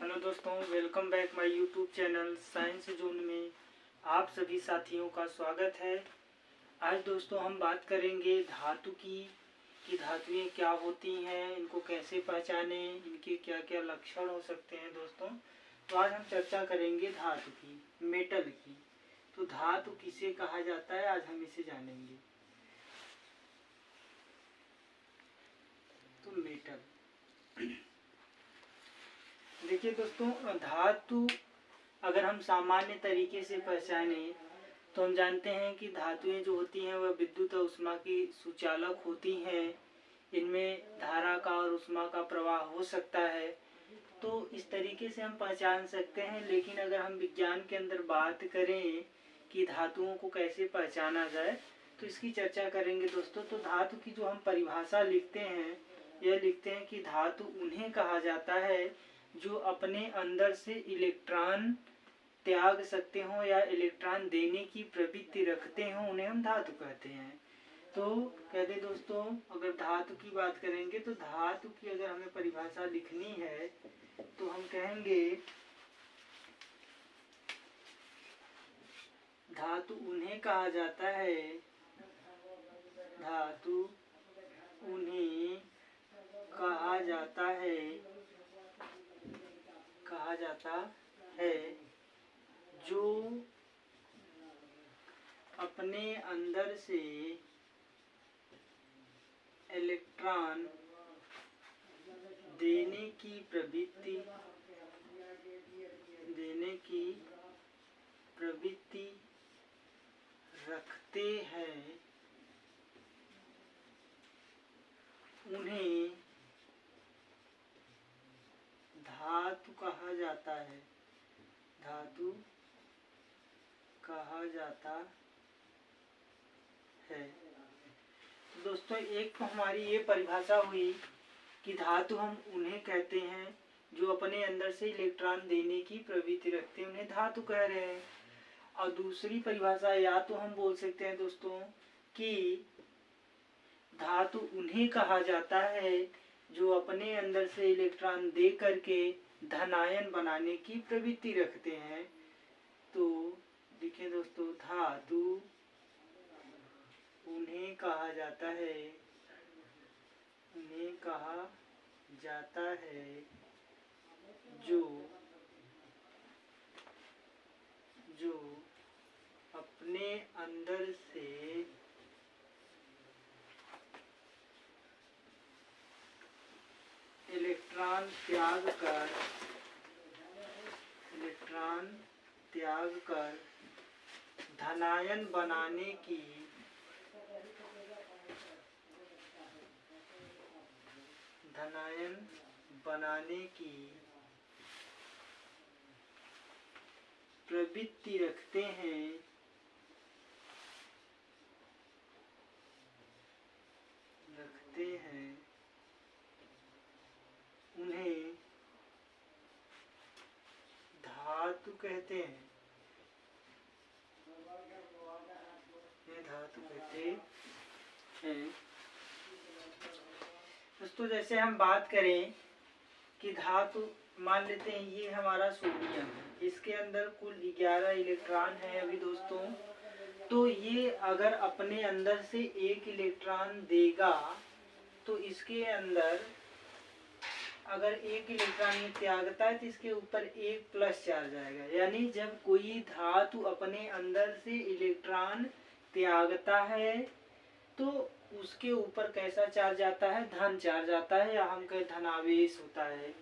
Hello दोस्तों, welcome back my YouTube channel science zone में आप सभी साथियों का स्वागत है। आज दोस्तों हम बात करेंगे धातु की कि धातुएं क्या होती हैं, इनको कैसे पहचानें, इनके क्या क्या लक्षण हो सकते हैं दोस्तों। तो आज हम चर्चा करेंगे धातु की, मेटल की। तो धातु किसे कहा जाता है, आज हम इसे जानेंगे। तो मेटल, देखिए दोस्तों, धातु अगर हम सामान्य तरीके से पहचाने तो हम जानते हैं कि धातुएं जो होती हैं वह विद्युत और ऊष्मा की सुचालक होती हैं। इनमें धारा का और ऊष्मा का प्रवाह हो सकता है, तो इस तरीके से हम पहचान सकते हैं। लेकिन अगर हम विज्ञान के अंदर बात करें कि धातुओं को कैसे पहचाना जाए, तो इसकी चर्चा करेंगे दोस्तों। तो धातु की जो हम परिभाषा लिखते हैं, यह लिखते हैं कि धातु उन्हें कहा जाता है जो अपने अंदर से इलेक्ट्रॉन त्याग सकते हो या इलेक्ट्रॉन देने की प्रवृत्ति रखते हो, उन्हें हम धातु कहते हैं। तो कहते दोस्तों, अगर धातु की बात करेंगे तो धातु की अगर हमें परिभाषा लिखनी है तो हम कहेंगे धातु उन्हें कहा जाता है, धातु उन्हें कहा जाता है, जो अपने अंदर से इलेक्ट्रॉन देने की प्रवृत्ति रखते हैं, उन्हें धातु कहा जाता है, धातु कहा जाता है। दोस्तों, एक तो हमारी ये परिभाषा हुई कि धातु हम उन्हें कहते हैं जो अपने अंदर से इलेक्ट्रॉन देने की प्रवृत्ति रखते हैं, उन्हें धातु कह रहे हैं। और दूसरी परिभाषा या तो हम बोल सकते हैं दोस्तों कि धातु उन्हें कहा जाता है जो अपने अंदर से इलेक्ट्रॉन दे करके धनायन बनाने की प्रवृत्ति रखते हैं। तो देखिए दोस्तों, धातु उन्हें कहा जाता है, उन्हें कहा जाता है जो अपने अंदर से इलेक्ट्रॉन त्याग कर धनायन बनाने की प्रवृत्ति रखते हैं, उन्हें धातु कहते हैं, दोस्तों। जैसे हम बात करें कि धातु, मान लेते हैं ये हमारा सोडियम है, इसके अंदर कुल 11 इलेक्ट्रॉन है अभी दोस्तों। तो ये अगर अपने अंदर से एक इलेक्ट्रॉन देगा तो इसके अंदर अगर एक इलेक्ट्रॉन ये त्यागता है तो इसके ऊपर एक प्लस चार्ज आएगा। यानी जब कोई धातु अपने अंदर से इलेक्ट्रॉन त्यागता है तो उसके ऊपर कैसा चार्ज आता है, धन चार्ज आता है, या हम कहें धनावेश होता है।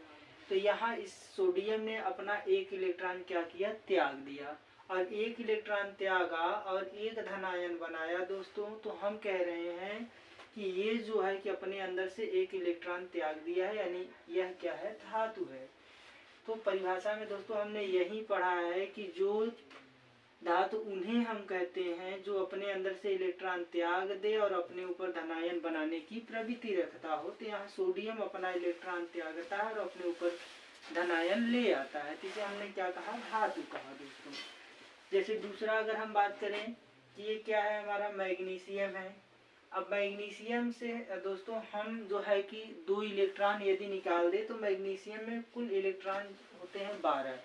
तो यहाँ इस सोडियम ने अपना एक इलेक्ट्रॉन क्या किया, त्याग दिया, और एक इलेक्ट्रॉन त्यागा और एक धनायन बनाया दोस्तों। तो हम कह रहे हैं कि ये जो है कि अपने अंदर से एक इलेक्ट्रॉन त्याग दिया है, यानी यह क्या है, धातु है। तो परिभाषा में दोस्तों हमने यही पढ़ा है कि जो धातु उन्हें हम कहते हैं जो अपने अंदर से इलेक्ट्रॉन त्याग दे और अपने ऊपर धनायन बनाने की प्रवृत्ति रखता हो। तो यहाँ सोडियम अपना इलेक्ट्रॉन त्यागता है और अपने ऊपर धनायन ले आता है, तो इसे हमने क्या कहा, धातु कहा दोस्तों। जैसे दूसरा अगर हम बात करें कि ये क्या है, हमारा मैग्नीशियम है। अब मैग्नीशियम से दोस्तों हम जो है कि 2 इलेक्ट्रॉन यदि निकाल दे तो मैग्नीशियम में कुल इलेक्ट्रॉन होते हैं 12।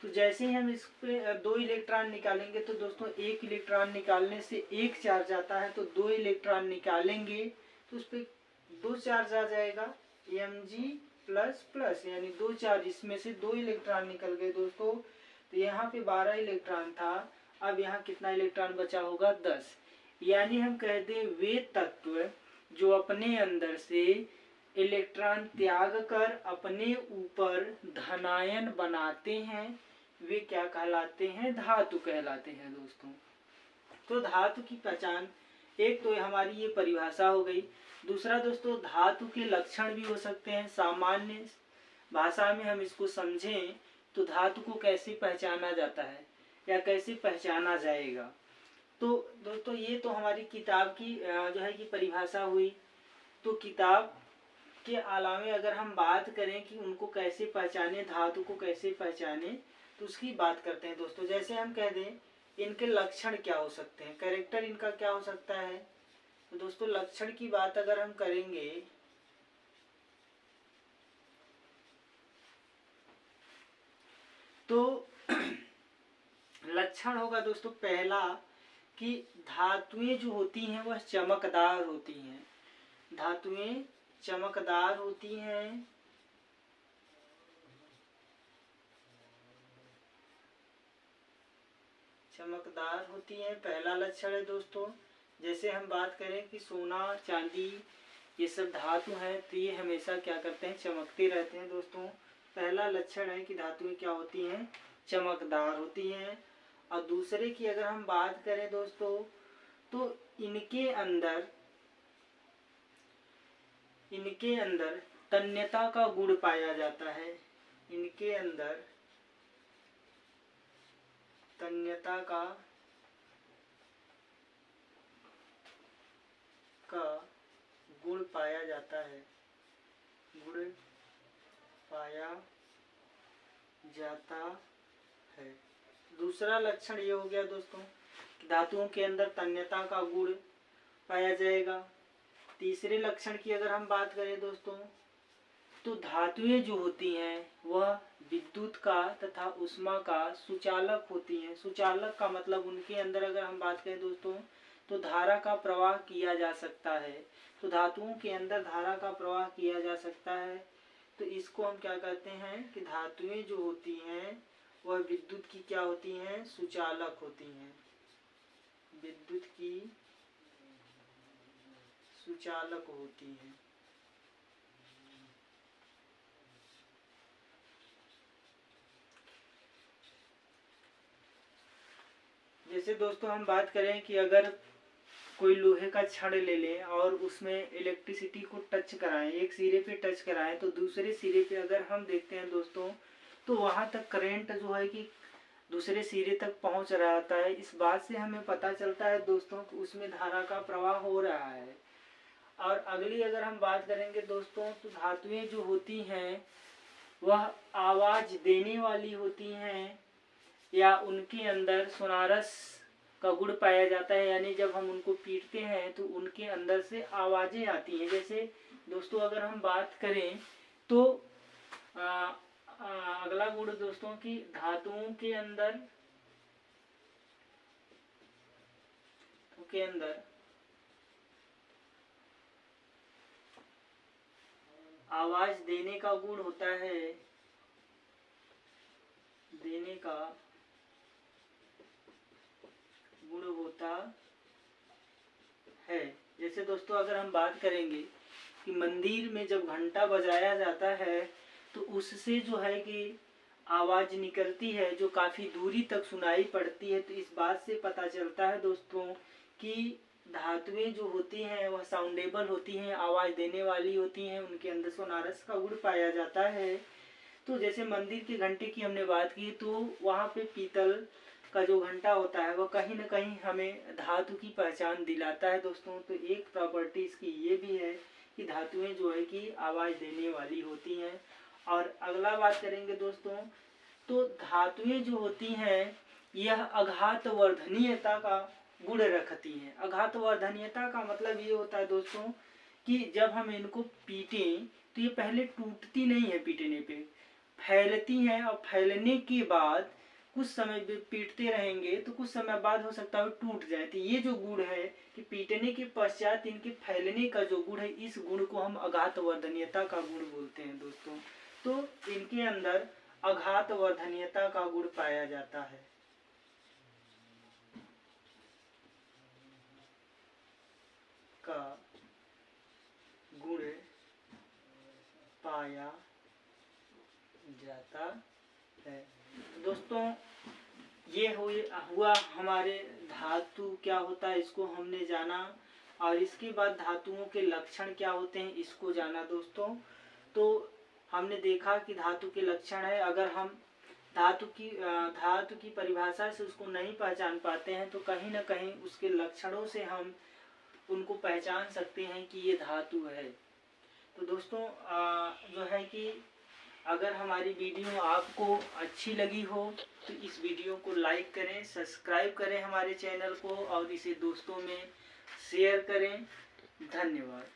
तो जैसे ही हम इस पे 2 इलेक्ट्रॉन निकालेंगे तो दोस्तों 1 इलेक्ट्रॉन निकालने से 1 चार्ज आता है, तो 2 इलेक्ट्रॉन निकालेंगे तो उस पर 2 चार्ज आ जाएगा Mg प्लस प्लस, यानी 2 चार्ज, इसमें से 2 इलेक्ट्रॉन निकल गए दोस्तों। तो यहाँ पे 12 इलेक्ट्रॉन था, अब यहाँ कितना इलेक्ट्रॉन बचा होगा 10। यानी हम कहते हैं वे तत्व जो अपने अंदर से इलेक्ट्रॉन त्याग कर अपने ऊपर धनायन बनाते हैं वे क्या कहलाते हैं, धातु कहलाते हैं दोस्तों। तो धातु की पहचान, एक तो हमारी ये परिभाषा हो गई। दूसरा दोस्तों, धातु के लक्षण भी हो सकते हैं। सामान्य भाषा में हम इसको समझें तो धातु को कैसे पहचाना जाता है या कैसे पहचाना जाएगा। तो दोस्तों ये तो हमारी किताब की जो है कि परिभाषा हुई। तो किताब के अलावे अगर हम बात करें कि उनको कैसे पहचाने, धातु को कैसे पहचाने, तो उसकी बात करते हैं दोस्तों। जैसे हम कह दें इनके लक्षण क्या हो सकते हैं, कैरेक्टर इनका क्या हो सकता है। तो दोस्तों लक्षण की बात अगर हम करेंगे तो लक्षण होगा दोस्तों पहला कि धातुएं जो होती हैं वह चमकदार होती हैं। धातुएं चमकदार होती हैं, चमकदार होती हैं, पहला लक्षण है दोस्तों। जैसे हम बात करें कि सोना चांदी ये सब धातु हैं तो ये हमेशा क्या करते हैं, चमकते रहते हैं दोस्तों। पहला लक्षण है कि धातुएं क्या होती हैं, चमकदार होती हैं। और दूसरे की अगर हम बात करें दोस्तों तो इनके अंदर तन्यता का गुण पाया जाता है। इनके अंदर तन्यता का गुण पाया जाता है, गुण पाया जाता है। दूसरा लक्षण ये हो गया दोस्तों कि धातुओं के अंदर तन्यता का गुण पाया जाएगा। तीसरे लक्षण की अगर हम बात करें दोस्तों तो धातुएं जो होती हैं वह विद्युत का तथा उष्मा का सुचालक होती हैं। सुचालक का मतलब उनके अंदर अगर हम बात करें दोस्तों तो धारा का प्रवाह किया जा सकता है। तो धातुओं के अंदर धारा का प्रवाह किया जा सकता है, तो इसको हम क्या कहते हैं कि धातुएं जो होती हैं वह विद्युत की क्या होती हैं, सुचालक होती हैं। विद्युत की सुचालक होती हैं। जैसे दोस्तों हम बात करें कि अगर कोई लोहे का छड़ ले लें और उसमें इलेक्ट्रिसिटी को टच कराएं, एक सिरे पे टच कराएं, तो दूसरे सिरे पे अगर हम देखते हैं दोस्तों तो वहां तक करंट जो है कि दूसरे सिरे तक पहुंच रहा होता है। इस बात से हमें पता चलता है दोस्तों कि उसमें धारा का प्रवाह हो रहा है। और अगली अगर हम बात करेंगे दोस्तों तो धातुएं जो होती हैं वह आवाज देने वाली होती हैं या उनके अंदर सोनारस का गुण पाया जाता है, यानी जब हम उनको पीटते हैं तो उनके अंदर से आवाजें आती हैं। जैसे दोस्तों अगर हम बात करें तो अगला गुण दोस्तों की धातुओं के अंदर आवाज देने का गुण होता है, देने का गुण होता है। जैसे दोस्तों अगर हम बात करेंगे कि मंदिर में जब घंटा बजाया जाता है तो उससे जो है कि आवाज निकलती है जो काफी दूरी तक सुनाई पड़ती है। तो इस बात से पता चलता है दोस्तों कि धातुएं जो होती हैं वह साउंडेबल होती हैं, आवाज देने वाली होती हैं, उनके अंदर सोनारस का गुण पाया जाता है। तो जैसे मंदिर के घंटे की हमने बात की तो वहाँ पे पीतल का जो घंटा होता है वह कहीं न कहीं हमें धातु की पहचान दिलाता है दोस्तों। तो एक प्रॉपर्टी इसकी ये भी है कि धातुएं जो है कि आवाज देने वाली होती हैं। और अगला बात करेंगे दोस्तों तो धातुएं जो होती हैं यह आघात वर्धनीयता का गुण रखती हैं। आघात वर्धनीयता का मतलब ये होता है दोस्तों कि जब हम इनको पीटें तो ये पहले टूटती नहीं है पीटने पे, फैलती हैं और फैलने के बाद कुछ समय पीटते रहेंगे तो कुछ समय बाद हो सकता है टूट जाए। तो ये जो गुण है कि पीटने के पश्चात इनके फैलने का जो गुण है, इस गुण को हम अघातवर्धनीयता का गुण बोलते हैं दोस्तों। तो इनके अंदर अघातवर्धनीयता का गुण पाया जाता है। का गुण पाया जाता है। दोस्तों ये हुआ हमारे धातु क्या होता है इसको हमने जाना, और इसके बाद धातुओं के लक्षण क्या होते हैं इसको जाना दोस्तों। तो हमने देखा कि धातु के लक्षण है, अगर हम धातु की परिभाषा से उसको नहीं पहचान पाते हैं तो कहीं ना कहीं उसके लक्षणों से हम उनको पहचान सकते हैं कि ये धातु है। तो दोस्तों जो है कि अगर हमारी वीडियो आपको अच्छी लगी हो तो इस वीडियो को लाइक करें, सब्सक्राइब करें हमारे चैनल को, और इसे दोस्तों में शेयर करें। धन्यवाद।